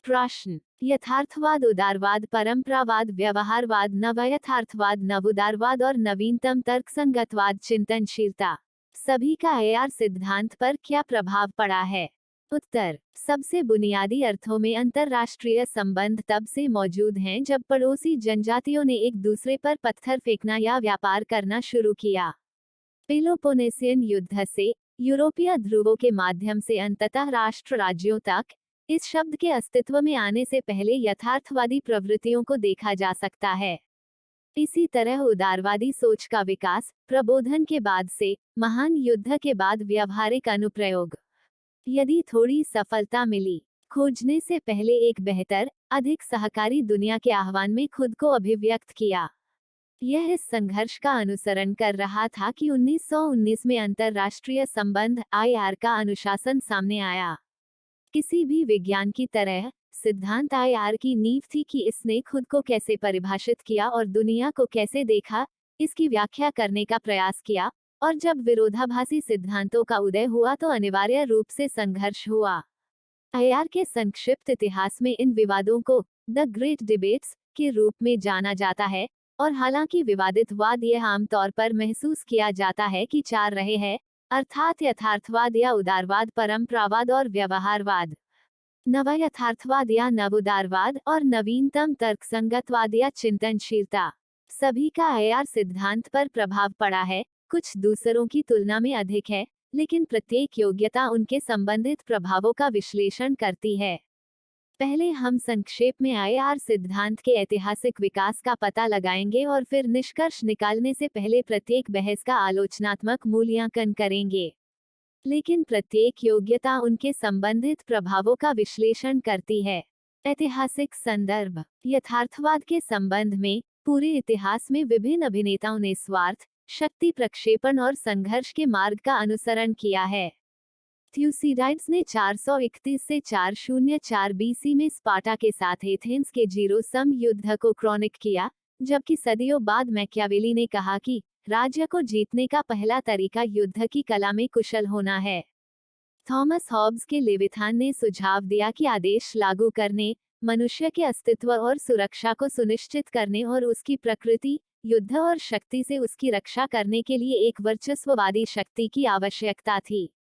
प्रश्न। यथार्थवाद, उदारवाद, परंपरावाद, व्यवहारवाद, नवयथार्थवाद, नवोदारवाद और नवीनतम तर्कसंगतवाद चिंतनशीलता सभी का एआर सिद्धांत पर क्या प्रभाव पड़ा है? उत्तर। सबसे बुनियादी अर्थों में अंतरराष्ट्रीय संबंध तब से मौजूद हैं जब पड़ोसी जनजातियों ने एक दूसरे पर पत्थर फेंकना या व्यापार करना शुरू किया। पेलोपोनेसियन युद्ध से यूरोपीय ध्रुवों के माध्यम से अंततः राष्ट्र राज्यों तक, इस शब्द के अस्तित्व में आने से पहले यथार्थवादी प्रवृत्तियों को देखा जा सकता है। इसी तरह उदारवादी सोच का विकास प्रबोधन के बाद से, महान युद्ध के बाद व्यावहारिक अनुप्रयोग, यदि थोड़ी सफलता मिली, खोजने से पहले एक बेहतर, अधिक सहकारी दुनिया के आह्वान में खुद को अभिव्यक्त किया। यह इस संघर्ष का अनुसरण कर रहा था कि 1919 में अंतरराष्ट्रीय संबंध आईआर का अनुशासन सामने आया। किसी भी विज्ञान की तरह, सिद्धांत आईआर की नींव थी कि इसने खुद को कैसे परिभाषित किया और दुनिया को कैसे देखा, इसकी व्याख्या करने का प्रयास किया, और जब विरोधाभासी सिद्धांतों का उदय हुआ तो अनिवार्य रूप से संघर्ष हुआ। आईआर के संक्षिप्त इतिहास में इन विवादों को द ग्रेट डिबेट्स के रूप में जाना जाता है, और हालांकि विवादित वाद यह आमतौर पर महसूस किया जाता है कि चार रहे हैं, अर्थात यथार्थवाद या उदारवाद, परंपरावाद और व्यवहारवाद, नवयथार्थवाद या नवोदारवाद और नवीनतम तर्कसंगतवाद या चिंतनशीलता, सभी का आईआर सिद्धांत पर प्रभाव पड़ा है। कुछ दूसरों की तुलना में अधिक है, लेकिन प्रत्येक योग्यता उनके संबंधित प्रभावों का विश्लेषण करती है। पहले हम संक्षेप में आईआर सिद्धांत के ऐतिहासिक विकास का पता लगाएंगे और फिर निष्कर्ष निकालने से पहले प्रत्येक बहस का आलोचनात्मक मूल्यांकन करेंगे। लेकिन प्रत्येक योग्यता उनके संबंधित प्रभावों का विश्लेषण करती है। ऐतिहासिक संदर्भ। यथार्थवाद के संबंध में पूरे इतिहास में विभिन्न अभिनेताओं ने स्वार्थ, शक्ति प्रक्षेपण और संघर्ष के मार्ग का अनुसरण किया है। थ्यूसिडाइड्स ने 431 से 404 बीसी में स्पार्टा के साथ एथेंस के जीरोसम युद्ध को क्रॉनिक किया, जबकि सदियों बाद मैकियावेली ने कहा कि राज्य को जीतने का पहला तरीका युद्ध की कला में कुशल होना है। थॉमस हॉब्स के लेविथान ने सुझाव दिया कि आदेश लागू करने, मनुष्य के अस्तित्व और सुरक्षा को सुनिश्चित करने और उसकी प्रकृति, युद्ध और शक्ति से उसकी रक्षा करने के लिए एक वर्चस्ववादी शक्ति की आवश्यकता थी।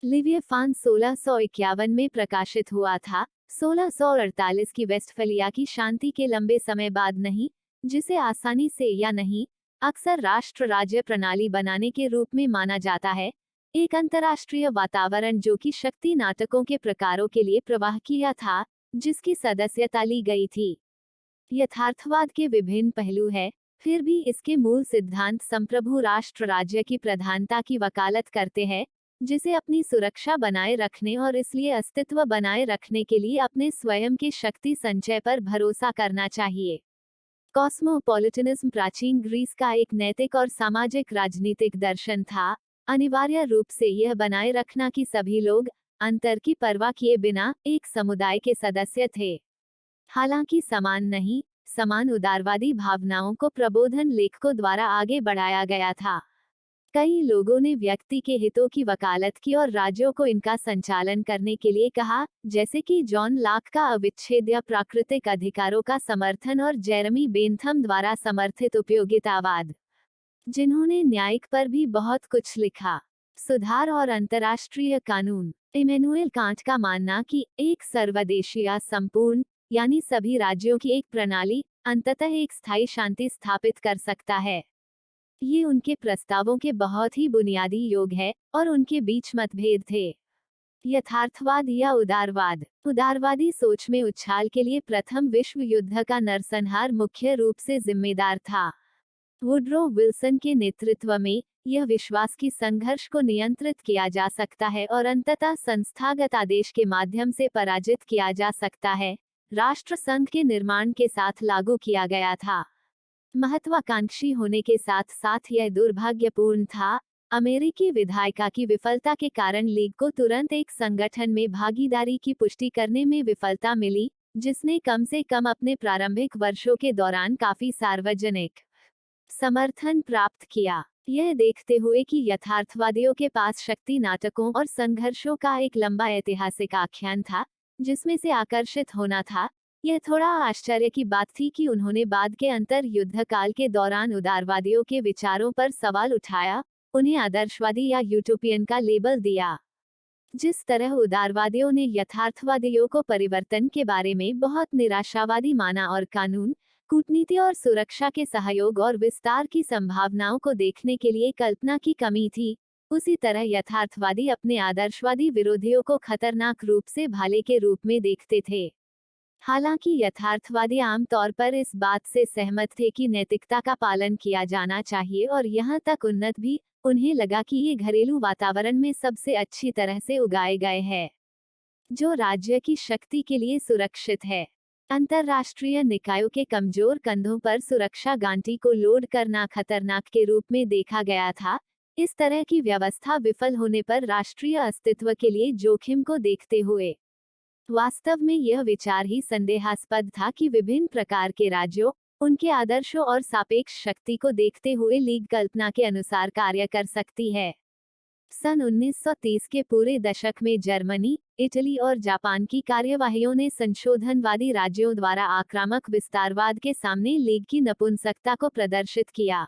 लिवियफान 1651 में प्रकाशित हुआ था, 1648 की वेस्टफलिया की शांति के लंबे समय बाद नहीं, जिसे आसानी से या नहीं, अक्सर राष्ट्र राज्य प्रणाली बनाने के रूप में माना जाता है, एक अंतर्राष्ट्रीय वातावरण जो कि शक्ति नाटकों के प्रकारों के लिए प्रवाह किया था, जिसकी सदस्यता ली गई थी। यथार्थवाद के विभिन्न पहलू हैं, फिर भी इसके मूल सिद्धांत संप्रभु राष्ट्र राज्य की प्रधानता की वकालत करते हैं, जिसे अपनी सुरक्षा बनाए रखने और इसलिए अस्तित्व बनाए रखने के लिए अपने स्वयं के शक्ति संचय पर भरोसा करना चाहिए। कॉस्मोपॉलिटनिज्म प्राचीन ग्रीस का एक नैतिक और सामाजिक राजनीतिक दर्शन था, अनिवार्य रूप से यह बनाए रखना कि सभी लोग, अंतर की परवाह किए बिना, एक समुदाय के सदस्य थे। हालांकि समान नहीं, समान उदारवादी भावनाओं को प्रबोधन लेखकों द्वारा आगे बढ़ाया गया था। कई लोगों ने व्यक्ति के हितों की वकालत की और राज्यों को इनका संचालन करने के लिए कहा, जैसे कि जॉन लॉक का अविच्छेद्य प्राकृतिक अधिकारों का समर्थन और जेरेमी बेंथम द्वारा समर्थित उपयोगितावाद, जिन्होंने न्यायिक पर भी बहुत कुछ लिखा। सुधार और अंतर्राष्ट्रीय कानून। इमैनुएल कांट का मानना कि एक सर्वदेशीय संपूर्ण, यानी सभी राज्यों की एक प्रणाली, अंततः एक स्थायी शांति स्थापित कर सकता है। ये उनके प्रस्तावों के बहुत ही बुनियादी योग है, और उनके बीच मतभेद थे। यथार्थवाद या उदारवाद। उदारवादी सोच में उछाल के लिए प्रथम विश्व युद्ध का नरसंहार मुख्य रूप से जिम्मेदार था। वुडरो विल्सन के नेतृत्व में यह विश्वास की संघर्ष को नियंत्रित किया जा सकता है और अंततः संस्थागत आदेश के माध्यम से पराजित किया जा सकता है, राष्ट्र संघ के निर्माण के साथ लागू किया गया था। महत्वाकांक्षी होने के साथ साथ यह दुर्भाग्यपूर्ण था। अमेरिकी विधायिका की विफलता के कारण लीग को तुरंत एक संगठन में भागीदारी की पुष्टि करने में विफलता मिली, जिसने कम से कम अपने प्रारंभिक वर्षों के दौरान काफी सार्वजनिक समर्थन प्राप्त किया। यह देखते हुए कि यथार्थवादियों के पास शक्ति नाटकों और संघर्षों का एक लंबा ऐतिहासिक आख्यान था, जिसमें से आकर्षित होना था। यह थोड़ा आश्चर्य की बात थी कि उन्होंने बाद के अंतर युद्ध काल के दौरान उदारवादियों के विचारों पर सवाल उठाया, उन्हें आदर्शवादी या यूटोपियन का लेबल दिया। जिस तरह उदारवादियों ने यथार्थवादियों को परिवर्तन के बारे में बहुत निराशावादी माना और कानून, कूटनीति और सुरक्षा के सहयोग और विस्तार की संभावनाओं को देखने के लिए कल्पना की कमी थी, उसी तरह यथार्थवादी अपने आदर्शवादी विरोधियों को खतरनाक रूप से भाले के रूप में देखते थे। हालांकि यथार्थवादी आमतौर पर इस बात से सहमत थे कि नैतिकता का पालन किया जाना चाहिए और यहाँ तक उन्नत भी, उन्हें लगा कि ये घरेलू वातावरण में सबसे अच्छी तरह से उगाए गए हैं, जो राज्य की शक्ति के लिए सुरक्षित है। अंतर्राष्ट्रीय निकायों के कमजोर कंधों पर सुरक्षा गांठी को लोड करना खतरनाक के रूप में देखा गया था। इस तरह की व्यवस्था विफल होने पर राष्ट्रीय अस्तित्व के लिए जोखिम को देखते हुए वास्तव में यह विचार ही संदेहास्पद था कि विभिन्न प्रकार के राज्यों, उनके आदर्शों और सापेक्ष शक्ति को देखते हुए लीग कल्पना के अनुसार कार्य कर सकती है। सन 1930 के पूरे दशक में जर्मनी, इटली और जापान की कार्यवाहियों ने संशोधनवादी राज्यों द्वारा आक्रामक विस्तारवाद के सामने लीग की नपुंसकता को प्रदर्शित किया।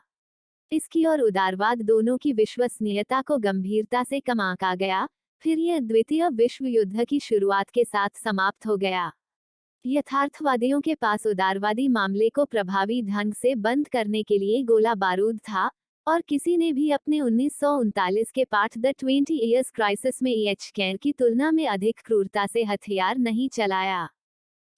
इसकी और उदारवाद दोनों की विश्वसनीयता को गंभीरता से कम आंका गया। फिर यह द्वितीय विश्व युद्ध की शुरुआत के साथ समाप्त हो गया। यथार्थवादियों के पास उदारवादी मामले को प्रभावी ढंग से बंद करने के लिए गोला बारूद था, और किसी ने भी अपने 1939 के पाठ द 20 Years Crisis में एच कैर की तुलना में अधिक क्रूरता से हथियार नहीं चलाया।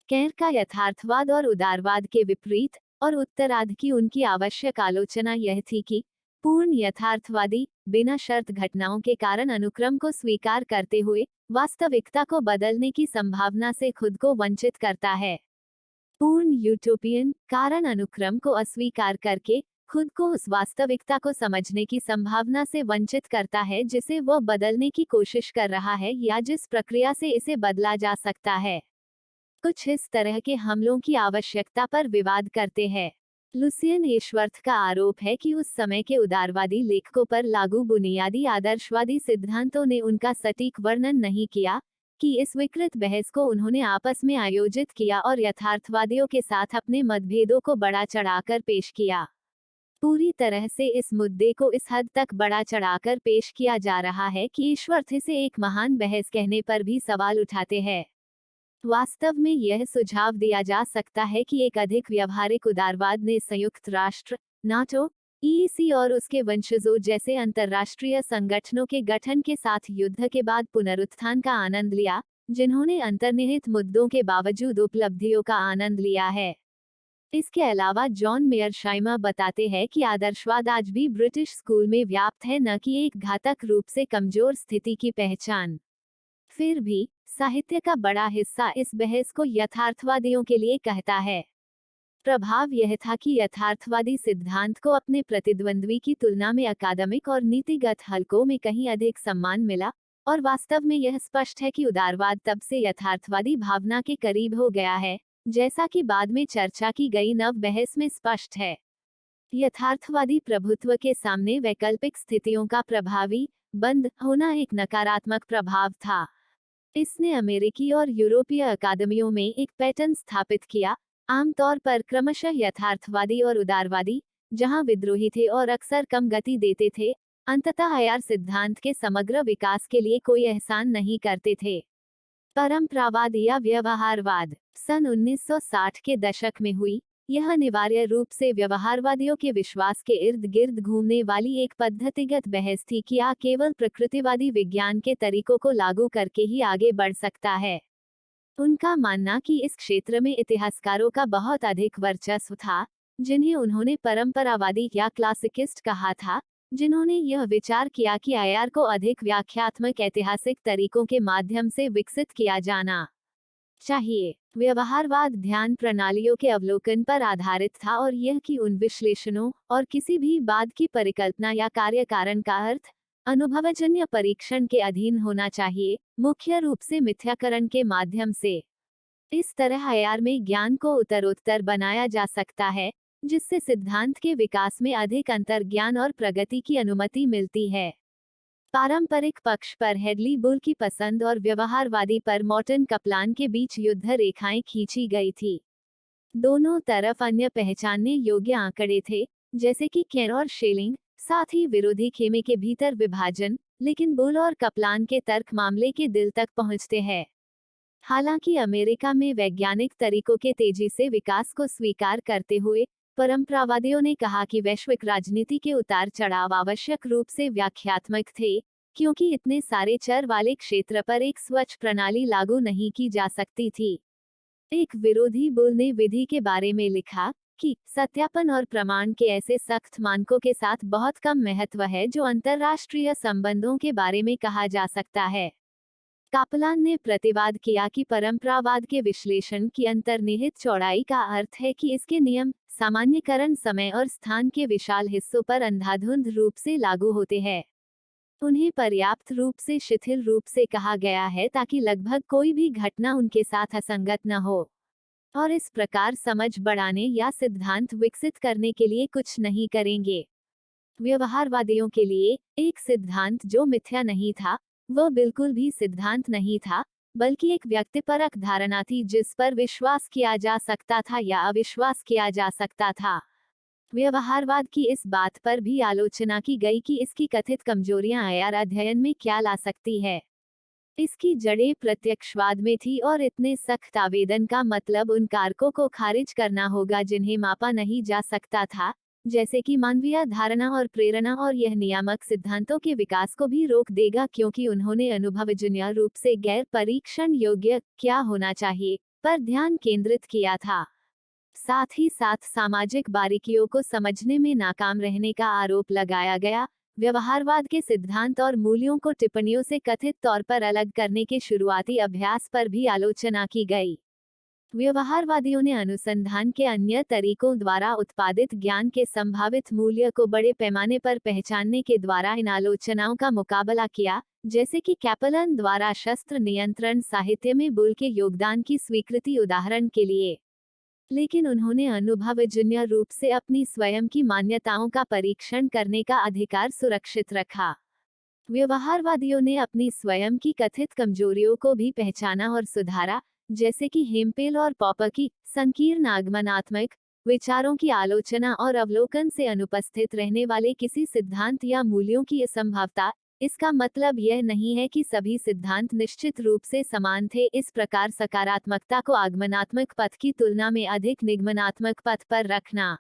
कैर का यथार्थवाद और उदारवाद के विपरीत और उत्तरार्ध की उनकी आवश्यक आलोचना यह थी कि पूर्ण यथार्थवादी बिना शर्त घटनाओं के कारण अनुक्रम को स्वीकार करते हुए वास्तविकता को बदलने की संभावना से खुद को वंचित करता है। पूर्ण यूटोपियन कारण अनुक्रम को अस्वीकार करके खुद को उस वास्तविकता को समझने की संभावना से वंचित करता है जिसे वह बदलने की कोशिश कर रहा है या जिस प्रक्रिया से इसे बदला जा सकता है। कुछ इस तरह के हमलों की आवश्यकता पर विवाद करते हैं। लुसियन एशवर्थ का आरोप है कि उस समय के उदारवादी लेखकों पर लागू बुनियादी आदर्शवादी सिद्धांतों ने उनका सटीक वर्णन नहीं किया, कि इस विकृत बहस को उन्होंने आपस में आयोजित किया और यथार्थवादियों के साथ अपने मतभेदों को बढ़ा चढ़ाकर पेश किया। पूरी तरह से इस मुद्दे को इस हद तक बढ़ा चढ़ाकर पेश किया जा रहा है कि एशवर्थ इसे एक महान बहस कहने पर भी सवाल उठाते हैं। वास्तव में यह सुझाव दिया जा सकता है कि एक अधिक व्यावहारिक उदारवाद ने संयुक्त राष्ट्र, नाटो, ईईसी और उसके वंशजों जैसे अंतर्राष्ट्रीय संगठनों के गठन के साथ युद्ध के बाद पुनरुत्थान का आनंद लिया, जिन्होंने अंतर्निहित मुद्दों के बावजूद उपलब्धियों का आनंद लिया है। इसके अलावा जॉन मेयरशाइमर बताते हैं कि आदर्शवाद आज भी ब्रिटिश स्कूल में व्याप्त है, न कि एक घातक रूप से कमजोर स्थिति की पहचान। फिर भी साहित्य का बड़ा हिस्सा इस बहस को यथार्थवादियों के लिए कहता है। प्रभाव यह था कि यथार्थवादी सिद्धांत को अपने प्रतिद्वंद्वी की तुलना में अकादमिक और नीतिगत हलकों में कहीं अधिक सम्मान मिला, और वास्तव में यह स्पष्ट है कि उदारवाद तब से यथार्थवादी भावना के करीब हो गया है, जैसा कि बाद में चर्चा की गई नव बहस में स्पष्ट है। यथार्थवादी प्रभुत्व के सामने वैकल्पिक स्थितियों का प्रभावी बंद होना एक नकारात्मक प्रभाव था। इसने अमेरिकी और यूरोपीय अकादमियों में एक पैटर्न स्थापित किया, आमतौर पर क्रमशः यथार्थवादी और उदारवादी, जहां विद्रोही थे और अक्सर कम गति देते थे, अंततः आयार सिद्धांत के समग्र विकास के लिए कोई एहसान नहीं करते थे। परंपरावाद या व्यवहारवाद सन 1960 के दशक में हुई, यह अनिवार्य रूप से व्यवहारवादियों के विश्वास के इर्द गिर्द घूमने वाली एक पद्धतिगत बहस थी कि केवल प्रकृतिवादी विज्ञान के तरीकों को लागू करके ही आगे बढ़ सकता है। उनका मानना कि इस क्षेत्र में इतिहासकारों का बहुत अधिक वर्चस्व था, जिन्हें उन्होंने परंपरावादी या क्लासिकिस्ट कहा था, जिन्होंने यह विचार किया कि आयार को अधिक व्याख्यात्मक ऐतिहासिक तरीकों के माध्यम से विकसित किया जाना चाहिए। व्यवहारवाद ध्यान प्रणालियों के अवलोकन पर आधारित था और यह कि उन विश्लेषणों और किसी भी बाद की परिकल्पना या कार्य कारण का अर्थ अनुभवजन्य परीक्षण के अधीन होना चाहिए, मुख्य रूप से मिथ्याकरण के माध्यम से। इस तरह आयार में ज्ञान को उत्तरोत्तर बनाया जा सकता है, जिससे सिद्धांत के विकास में अधिक अंतर्ज्ञान और प्रगति की अनुमति मिलती है। पारंपरिक पक्ष पर हेडली बुल की पसंद और व्यवहारवादी पर मॉर्टन कपलान के बीच युद्ध रेखाएं खींची गई थी। दोनों तरफ अन्य पहचानने योग्य आंकड़े थे, जैसे कि केर और शेलिंग, साथ ही विरोधी खेमे के भीतर विभाजन, लेकिन बुल और कपलान के तर्क मामले के दिल तक पहुंचते हैं। हालांकि अमेरिका में वैज्ञानिक तरीकों के तेजी से विकास को स्वीकार करते हुए परंपरावादियों ने कहा कि वैश्विक राजनीति के उतार चढ़ाव आवश्यक रूप से व्याख्यात्मक थे, क्योंकि इतने सारे चर वाले क्षेत्र पर एक स्वच्छ प्रणाली लागू नहीं की जा सकती थी। एक विरोधी बुल ने विधि के बारे में लिखा कि सत्यापन और प्रमाण के ऐसे सख्त मानकों के साथ बहुत कम महत्व है जो अंतर्राष्ट्रीय संबंधों के बारे में कहा जा सकता है। कापलान ने प्रतिवाद किया कि परंपरावाद के विश्लेषण की अंतर्निहित चौड़ाई का अर्थ है कि इसके नियम सामान्यकरण समय और स्थान के विशाल हिस्सों पर अंधाधुंध रूप से लागू होते हैं। उन्हें पर्याप्त रूप से शिथिल रूप से कहा गया है ताकि लगभग कोई भी घटना उनके साथ असंगत न हो, और इस प्रकार समझ बढ़ाने या सिद्धांत विकसित करने के लिए कुछ नहीं करेंगे। व्यवहारवादियों के लिए एक सिद्धांत जो मिथ्या नहीं था, वह बिल्कुल भी सिद्धांत नहीं था, बल्कि एक व्यक्तिपरक धारणा थी जिस पर विश्वास किया जा सकता था या अविश्वास किया जा सकता था। व्यवहारवाद की इस बात पर भी आलोचना की गई कि इसकी कथित कमजोरियां आईआर अध्ययन में क्या ला सकती है। इसकी जड़ें प्रत्यक्षवाद में थी और इतने सख्त आवेदन का मतलब उन कारकों को खारिज करना होगा जिन्हें मापा नहीं जा सकता था, जैसे कि मानवीय धारणा और प्रेरणा, और यह नियामक सिद्धांतों के विकास को भी रोक देगा क्योंकि उन्होंने अनुभवजन्य रूप से गैर परीक्षण योग्य क्या होना चाहिए पर ध्यान केंद्रित किया था। साथ ही साथ सामाजिक बारीकियों को समझने में नाकाम रहने का आरोप लगाया गया। व्यवहारवाद के सिद्धांत और मूल्यों को टिप्पणियों से कथित तौर पर अलग करने के शुरुआती अभ्यास पर भी आलोचना की गई। व्यवहारवादियों ने अनुसंधान के अन्य तरीकों द्वारा उत्पादित ज्ञान के संभावित मूल्य को बड़े पैमाने पर पहचानने के द्वारा इन आलोचनाओं का मुकाबला किया, जैसे कि कैपलन द्वारा शस्त्र नियंत्रण साहित्य में बुल के योगदान की स्वीकृति उदाहरण के लिए। लेकिन उन्होंने अनुभवजन्य रूप से अपनी स्वयं की मान्यताओं का परीक्षण करने का अधिकार सुरक्षित रखा। व्यवहारवादियों ने अपनी स्वयं की कथित कमजोरियों को भी पहचाना और सुधारा, जैसे कि हेम्पेल और पॉपर की संकीर्ण आगमनात्मक विचारों की आलोचना और अवलोकन से अनुपस्थित रहने वाले किसी सिद्धांत या मूल्यों की असंभवता। इसका मतलब यह नहीं है कि सभी सिद्धांत निश्चित रूप से समान थे। इस प्रकार सकारात्मकता को आगमनात्मक पथ की तुलना में अधिक निगमनात्मक पथ पर रखना।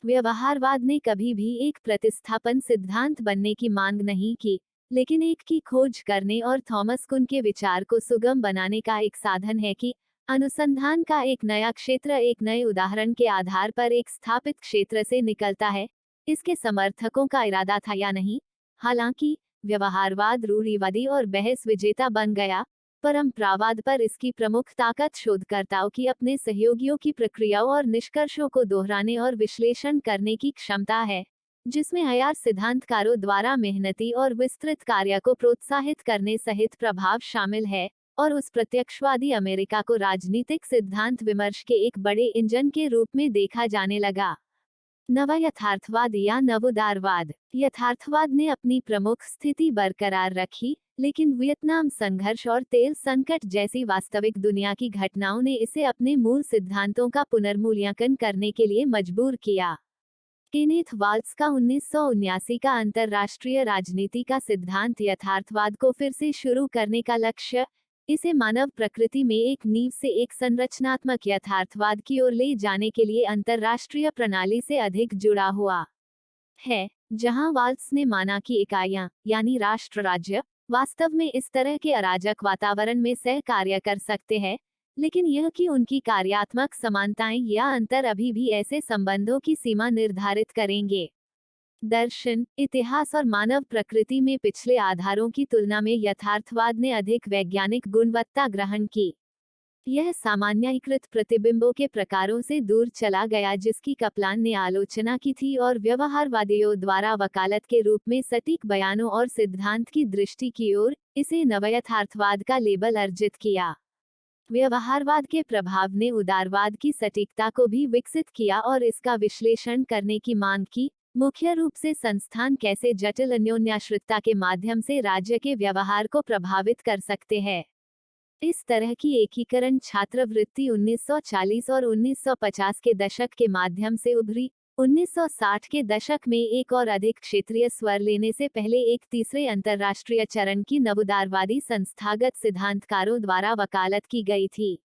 व्यवहारवाद ने कभी भी एक प्रतिस्थापन सिद्धांत बनने की मांग नहीं की, लेकिन एक की खोज करने और थॉमस कुन के विचार को सुगम बनाने का एक साधन है कि अनुसंधान का एक नया क्षेत्र एक नए उदाहरण के आधार पर एक स्थापित क्षेत्र से निकलता है। इसके समर्थकों का इरादा था या नहीं। हालांकि व्यवहारवाद रूढ़िवादी और बहस विजेता बन गया, परंपरावाद पर इसकी प्रमुख ताकत शोधकर्ताओं की अपने सहयोगियों की प्रक्रियाओं और निष्कर्षों को दोहराने और विश्लेषण करने की क्षमता है, जिसमें आईआर सिद्धांतकारों द्वारा मेहनती और विस्तृत कार्य को प्रोत्साहित करने सहित प्रभाव शामिल है, और उस प्रत्यक्षवादी अमेरिका को राजनीतिक सिद्धांत विमर्श के एक बड़े इंजन के रूप में देखा जाने लगा। नव यथार्थवाद या नवोदारवाद। यथार्थवाद ने अपनी प्रमुख स्थिति बरकरार रखी, लेकिन वियतनाम संघर्ष और तेल संकट जैसी वास्तविक दुनिया की घटनाओं ने इसे अपने मूल सिद्धांतों का पुनर्मूल्यांकन करने के लिए मजबूर किया। केनेथ वाल्ट्ज का 1979 का अंतर्राष्ट्रीय राजनीति का सिद्धांत यथार्थवाद को फिर से शुरू करने का लक्ष्य, इसे मानव प्रकृति में एक नींव से एक संरचनात्मक यथार्थवाद की ओर ले जाने के लिए अंतर्राष्ट्रीय प्रणाली से अधिक जुड़ा हुआ है, जहां वाल्ट्ज ने माना कि इकाइयां, यानी राष्ट्र राज्य, वास्तव में इस तरह के अराजक वातावरण में सह कार्य कर सकते हैं, लेकिन यह कि उनकी कार्यात्मक समानताएं या अंतर अभी भी ऐसे संबंधों की सीमा निर्धारित करेंगे। दर्शन, इतिहास और मानव प्रकृति में पिछले आधारों की तुलना में यथार्थवाद ने अधिक वैज्ञानिक गुणवत्ता ग्रहण की। यह सामान्यीकृत प्रतिबिंबों के प्रकारों से दूर चला गया जिसकी कपलान ने आलोचना की थी, और व्यवहारवादियों द्वारा वकालत के रूप में सटीक बयानों और सिद्धांत की दृष्टि की ओर इसे नवयथार्थवाद का लेबल अर्जित किया। व्यवहारवाद के प्रभाव ने उदारवाद की सटीकता को भी विकसित किया और इसका विश्लेषण करने की मांग की, मुख्य रूप से संस्थान कैसे जटिल अन्योन्याश्रितता के माध्यम से राज्य के व्यवहार को प्रभावित कर सकते हैं। इस तरह की एकीकरण छात्रवृत्ति 1940 और 1950 के दशक के माध्यम से उभरी। 1960 के दशक में एक और अधिक क्षेत्रीय स्वर लेने से पहले एक तीसरे अंतर्राष्ट्रीय चरण की नवोदारवादी संस्थागत सिद्धांतकारों द्वारा वकालत की गई थी।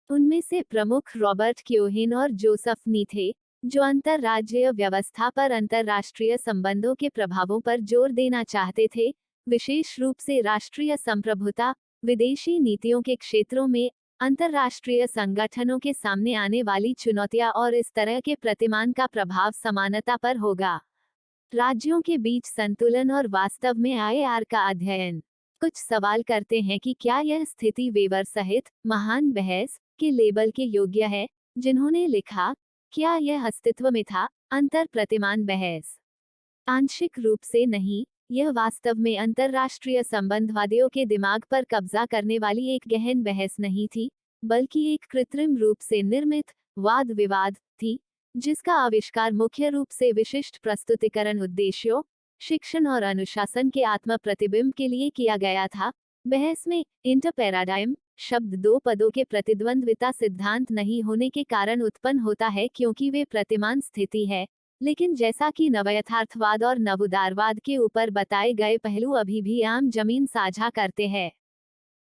उनमें से प्रमुख रॉबर्ट क्योहेन और जोसेफ नी थे, जो अंतर्राज्यीय व्यवस्था पर अंतर्राष्ट्रीय संबंधों के प्रभावों पर जोर देना चाहते थे, विशेष रूप से राष्ट्रीय संप्रभुता, विदेशी नीतियों के क्षेत्रों में अंतर्राष्ट्रीय संगठनों के सामने आने वाली चुनौतियां और इस तरह के प्रतिमान का प्रभाव समानता पर होगा। राज्यों के बीच संतुलन और वास्तव में आईआर का अध्ययन। कुछ सवाल करते हैं कि क्या यह स्थिति वेबर सहित महान बहस के लेबल के योग्य है, जिन्होंने लिखा, क्या यह अस्तित्व में था? अंतर प्रतिमान बहस। आंशिक रूप से नहीं, यह वास्तव में अंतर्राष्ट्रीय संबंधवादियों के दिमाग पर कब्जा करने वाली एक गहन बहस नहीं थी, बल्कि एक कृत्रिम रूप से निर्मित वाद विवाद थी, जिसका आविष्कार मुख्य रूप से विशिष्ट प्रस्तुतिकरण उद्देश्यों, शिक्षण और अनुशासन के आत्म प्रतिबिंब के लिए किया गया था। बहस में इंटरपैराडाइम शब्द दो पदों के प्रतिद्वंद्विता सिद्धांत नहीं होने के कारण उत्पन्न होता है, क्योंकि वे प्रतिमान स्थिति है, लेकिन जैसा कि नवयथार्थवाद और नवोदारवाद के ऊपर बताए गए पहलू अभी भी आम जमीन साझा करते हैं।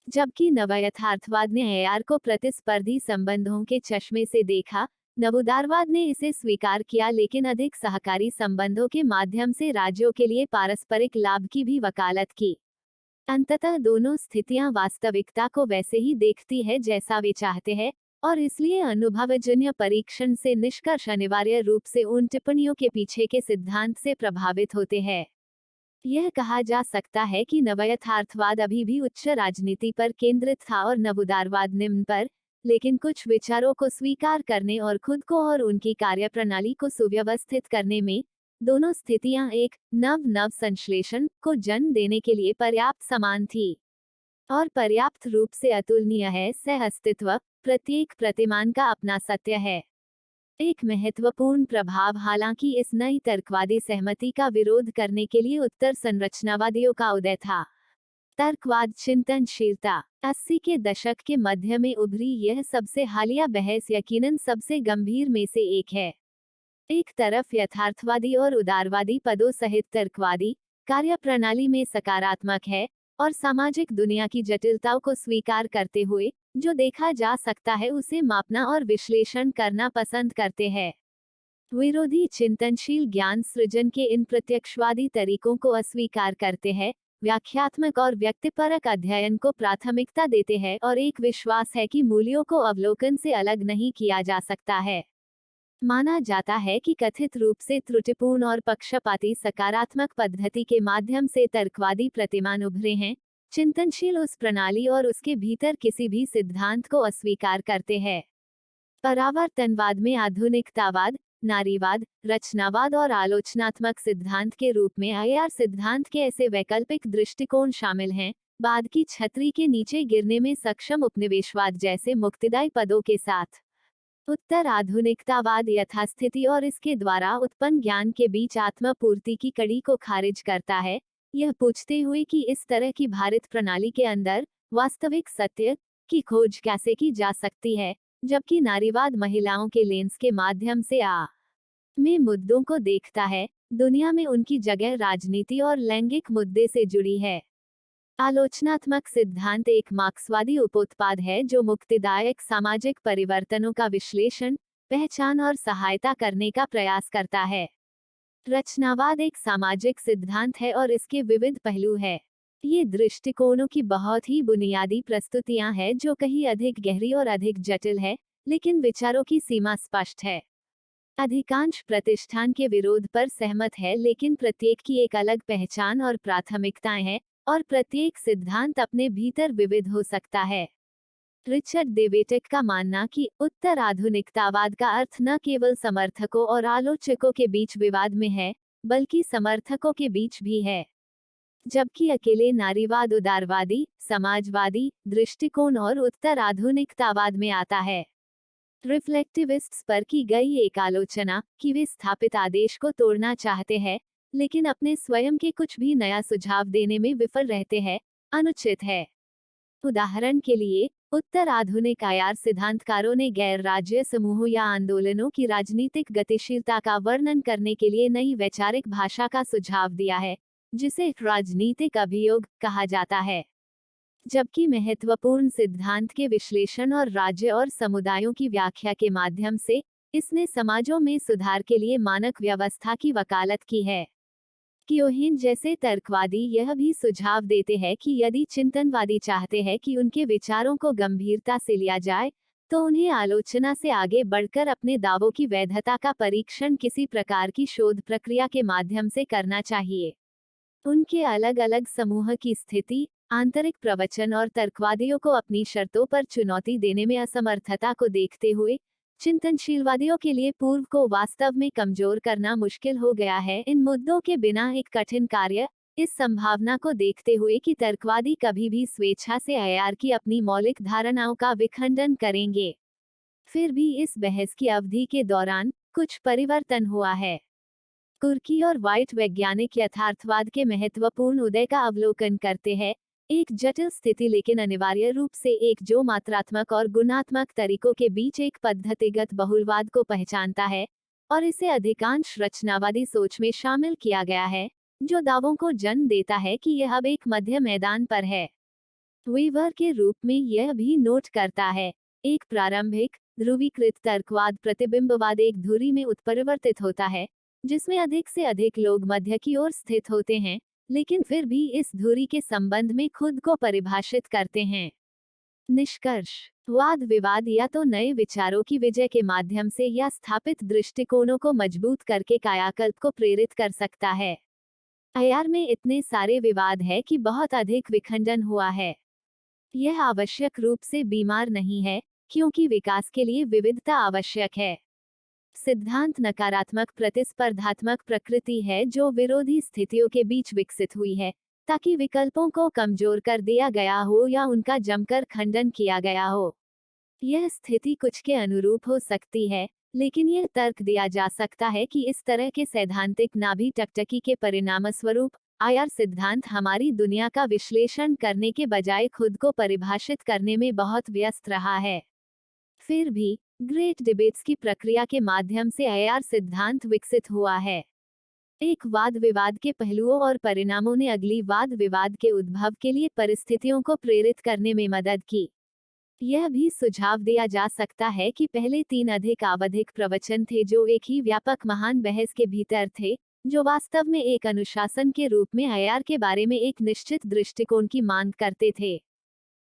जबकि नवयथार्थवाद ने एआर को प्रतिस्पर्धी संबंधों के चश्मे से देखा, नवोदारवाद ने इसे स्वीकार किया, लेकिन अधिक सहकारी संबंधों के माध्यम से राज्यों के लिए पारस्परिक लाभ की भी वकालत की। अंततः दोनों स्थितियां वास्तविकता को वैसे ही देखती है जैसा वे चाहते हैं, और इसलिए अनुभवजन्य परीक्षण से निष्कर्ष अनिवार्य रूप से उन टिप्पणियों के पीछे के सिद्धांत से प्रभावित होते हैं। यह कहा जा सकता है कि नवयथार्थवाद अभी भी उच्च राजनीति पर केंद्रित था और नवोदारवाद निम्न पर, लेकिन कुछ विचारों को स्वीकार करने और खुद को और उनकी कार्यप्रणाली को सुव्यवस्थित करने में दोनों स्थितियां एक नव संश्लेषण को जन्म देने के लिए पर्याप्त समान थी और पर्याप्त रूप से अतुलनीय है। सह अस्तित्व प्रत्येक प्रतिमान का अपना सत्य है। एक महत्वपूर्ण प्रभाव हालांकि इस नई तर्कवादी सहमति का विरोध करने के लिए उत्तर संरचनावादियों का उदय था। तर्कवाद चिंतनशीलता 80 के दशक के मध्य में उभरी यह सबसे हालिया बहस यकीनन सबसे गंभीर में से एक है। एक तरफ यथार्थवादी और उदारवादी पदों सहित तर्कवादी कार्यप्रणाली में सकारात्मक है और सामाजिक दुनिया की जटिलताओं को स्वीकार करते हुए जो देखा जा सकता है उसे मापना और विश्लेषण करना पसंद करते हैं। विरोधी चिंतनशील ज्ञान सृजन के इन प्रत्यक्षवादी तरीकों को अस्वीकार करते हैं, व्याख्यात्मक और व्यक्तिपरक अध्ययन को प्राथमिकता देते हैं और एक विश्वास है कि मूल्यों को अवलोकन से अलग नहीं किया जा सकता है। माना जाता है कि कथित रूप से त्रुटिपूर्ण और पक्षपाती सकारात्मक पद्धति के माध्यम से तर्कवादी प्रतिमान उभरे हैं। चिंतनशील उस प्रणाली और उसके भीतर किसी भी सिद्धांत को अस्वीकार करते हैं। परावर्तनवाद में आधुनिकतावाद, नारीवाद, रचनावाद और आलोचनात्मक सिद्धांत के रूप में आईआर सिद्धांत के ऐसे वैकल्पिक दृष्टिकोण शामिल हैं, बाद की छतरी के नीचे गिरने में सक्षम उपनिवेशवाद जैसे मुक्तिदायी पदों के साथ। उत्तर आधुनिकतावाद यथास्थिति और इसके द्वारा उत्पन्न ज्ञान के बीच आत्मपूर्ति की कड़ी को खारिज करता है, यह पूछते हुए कि इस तरह की भारित प्रणाली के अंदर वास्तविक सत्य की खोज कैसे की जा सकती है, जबकि नारीवाद महिलाओं के लेंस के माध्यम से में मुद्दों को देखता है। दुनिया में उनकी जगह राजनीति और लैंगिक मुद्दे से जुड़ी है। आलोचनात्मक सिद्धांत एक मार्क्सवादी उपोत्पाद है जो मुक्तिदायक सामाजिक परिवर्तनों का विश्लेषण, पहचान और सहायता करने का प्रयास करता है। रचनावाद एक सामाजिक सिद्धांत है और इसके विविध पहलू है। ये दृष्टिकोणों की बहुत ही बुनियादी प्रस्तुतियां हैं जो कहीं अधिक गहरी और अधिक जटिल है, लेकिन विचारों की सीमा स्पष्ट है। अधिकांश प्रतिष्ठान के विरोध पर सहमत है, लेकिन प्रत्येक की एक अलग पहचान और प्राथमिकताएं हैं और प्रत्येक सिद्धांत अपने भीतर विविध हो सकता है। रिचर्ड डेवेटिक का मानना कि उत्तर आधुनिकतावाद का अर्थ न केवल समर्थकों और आलोचकों के बीच विवाद में है, बल्कि समर्थकों के बीच भी है। जबकि अकेले नारीवाद उदारवादी, समाजवादी दृष्टिकोण और उत्तर आधुनिकतावाद में आता है। रिफ्लेक्टिविस्ट्स पर की गई एक आलोचना कि वे स्थापित आदेश को तोड़ना चाहते हैं, लेकिन अपने स्वयं के कुछ भी नया सुझाव देने में विफल रहते हैं, अनुचित है। उदाहरण के लिए, उत्तर आधुनिक आयार सिद्धांतकारों ने गैर राज्य समूहों या आंदोलनों की राजनीतिक गतिशीलता का वर्णन करने के लिए नई वैचारिक भाषा का सुझाव दिया है, जिसे राजनीतिक अभियोग कहा जाता है। जबकि महत्वपूर्ण सिद्धांत के विश्लेषण और राज्य और समुदायों की व्याख्या के माध्यम से इसने समाजों में सुधार के लिए मानक व्यवस्था की वकालत की है। क्योहिन जैसे तर्कवादी यह भी सुझाव देते हैं कि यदि चिंतनवादी चाहते हैं कि उनके विचारों को गंभीरता से लिया जाए, तो उन्हें आलोचना से आगे बढ़कर अपने दावों की वैधता का परीक्षण किसी प्रकार की शोध प्रक्रिया के माध्यम से करना चाहिए। उनके अलग अलग समूह की स्थिति, आंतरिक प्रवचन और तर्कवादियों को अपनी शर्तों पर चुनौती देने में असमर्थता को देखते हुए चिंतनशीलवादियों के लिए पूर्व को वास्तव में कमजोर करना मुश्किल हो गया है। इन मुद्दों के बिना एक कठिन कार्य, इस संभावना को देखते हुए कि तर्कवादी कभी भी स्वेच्छा से अयार की अपनी मौलिक धारणाओं का विखंडन करेंगे। फिर भी इस बहस की अवधि के दौरान कुछ परिवर्तन हुआ है। कुर्की और वाइट वैज्ञानिक यथार्थवाद के महत्वपूर्ण उदय का अवलोकन करते हैं, एक जटिल स्थिति लेकिन अनिवार्य रूप से एक जो मात्रात्मक और गुणात्मक तरीकों के बीच एक पद्धतिगत बहुलवाद को पहचानता है, और इसे अधिकांश रचनावादी सोच में शामिल किया गया है, जो दावों को जन्म देता है कि यह अब एक मध्य मैदान पर है। वीवर के रूप में यह भी नोट करता है, एक प्रारंभिक ध्रुवीकृत तर्कवाद प्रतिबिंबवाद एक धुरी में उत्परिवर्तित होता है, जिसमें अधिक से अधिक लोग मध्य की ओर स्थित होते हैं, लेकिन फिर भी इस धुरी के संबंध में खुद को परिभाषित करते हैं। निष्कर्ष, वाद विवाद या तो नए विचारों की विजय के माध्यम से या स्थापित दृष्टिकोणों को मजबूत करके कायाकल्प को प्रेरित कर सकता है। अयार में इतने सारे विवाद है कि बहुत अधिक विखंडन हुआ है। यह आवश्यक रूप से बीमार नहीं है, क्योंकि विकास के लिए विविधता आवश्यक है। सिद्धांत नकारात्मक प्रतिस्पर्धात्मक प्रकृति है जो विरोधी स्थितियों के बीच विकसित हुई है, ताकि विकल्पों को कमजोर कर दिया गया हो या उनका जमकर खंडन किया गया हो। यह स्थिति कुछ के अनुरूप हो सकती है, लेकिन यह तर्क दिया जा सकता है कि इस तरह के सैद्धांतिक नाभी टकटकी के परिणामस्वरूप आयार सिद्धांत हमारी दुनिया का विश्लेषण करने के बजाय खुद को परिभाषित करने में बहुत व्यस्त रहा है। फिर भी ग्रेट डिबेट्स की प्रक्रिया के माध्यम से आयार सिद्धांत विकसित हुआ है। एक वाद विवाद के पहलुओं और परिणामों ने अगली वाद विवाद के उद्भव के लिए परिस्थितियों को प्रेरित करने में मदद की। यह भी सुझाव दिया जा सकता है कि पहले 3 अधिक आवधिक प्रवचन थे जो एक ही व्यापक महान बहस के भीतर थे, जो वास्तव में एक अनुशासन के रूप में आयार के बारे में एक निश्चित दृष्टिकोण की मांग करते थे,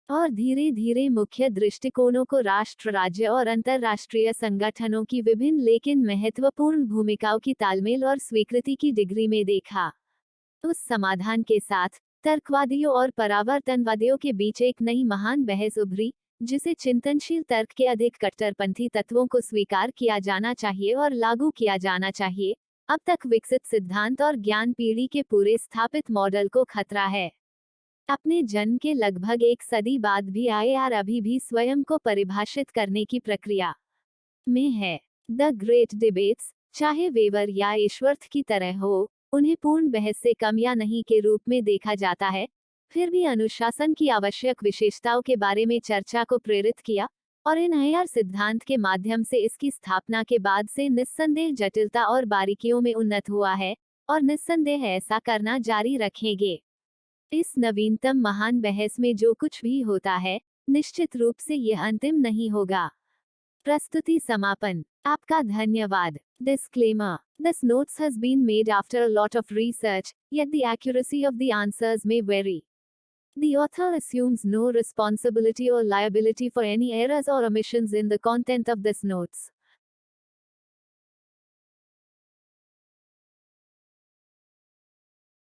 और धीरे धीरे मुख्य दृष्टिकोणों को राष्ट्र राज्य और अंतर्राष्ट्रीय संगठनों की विभिन्न लेकिन महत्वपूर्ण भूमिकाओं की तालमेल और स्वीकृति की डिग्री में देखा। उस समाधान के साथ तर्कवादियों और परावर्तनवादियों के बीच एक नई महान बहस उभरी, जिसे चिंतनशील तर्क के अधिक कट्टरपंथी तत्वों को स्वीकार किया जाना चाहिए और लागू किया जाना चाहिए। अब तक विकसित सिद्धांत और ज्ञान पीढ़ी के पूरे स्थापित मॉडल को खतरा है। अपने जन्म के लगभग एक सदी बाद भी आईआर अभी भी स्वयं को परिभाषित करने की प्रक्रिया में है। द ग्रेट डिबेट्स, चाहे वेवर या ईश्वर्थ की तरह हो, उन्हें पूर्ण बहस से कम या नहीं के रूप में देखा जाता है, फिर भी अनुशासन की आवश्यक विशेषताओं के बारे में चर्चा को प्रेरित किया, और इन आईआर सिद्धांत के माध्यम से इसकी स्थापना के बाद से निस्संदेह जटिलता और बारीकियों में उन्नत हुआ है, और निस्संदेह ऐसा करना जारी रखेंगे। इस नवीनतम महान बहस में जो कुछ भी होता है, निश्चित रूप से यह अंतिम नहीं होगा। प्रस्तुति समापन। आपका धन्यवाद। Disclaimer: This notes has been made after a lot of research, yet the accuracy of the answers may vary. The author assumes no responsibility or liability for any errors or omissions in the content of this notes.